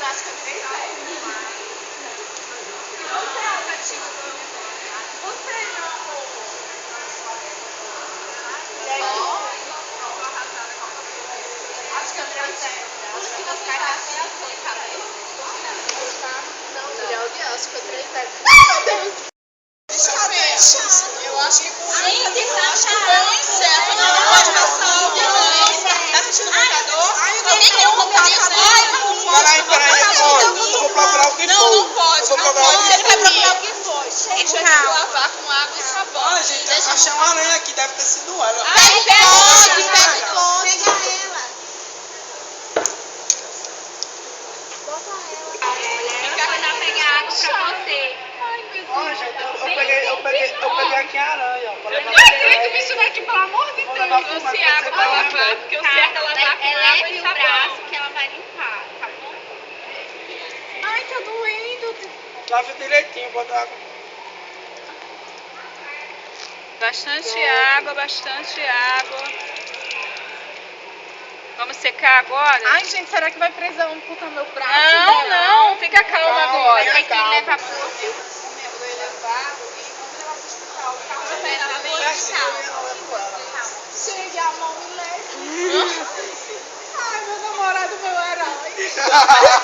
acho que eu virei você, Albertinho. Você, meu amor. Acho que eu virei certo. Acho que você vai ser assim, sabe? Não, mulher, acho que eu virei certo. Meu Deus! Eu acho que por aí eu tenho que achar certo. Não pode passar o violão. Tá assistindo o computador? Alguém tem um computador? Peraí, eu vou procurar o que foi. Não pode. Eu vou procurar o que Ele vai foi. procurar o que foi. Deixa eu lavar com água e sabão. Olha, gente, achei uma aranha aqui, deve ter sido ela. Ai, pega o pote. Pega ela. Bota ela. Eu quero dar pegar água pra você. Ai, meu Deus. Olha, gente, eu peguei aqui a aranha. Ó, Eu não acredito nisso daqui, pelo amor de Deus. Eu sei água pra lavar, porque eu sei ela lavar com água e sabão. Que ela vai limpar, tá bom? Ai, tá doendo. Lava direitinho, bota água. Bastante água, bastante água. Vamos secar agora? Ai, gente, será que vai precisar amputar meu braço? Não, não, fica calma agora. Vai ter que calma. levar pro hospital. Eu ia levar e vamos levar pro hospital. O carro vai Vai levar pro bem. hospital. Chegue a mão, me leve. Ai, meu namorado, meu herói.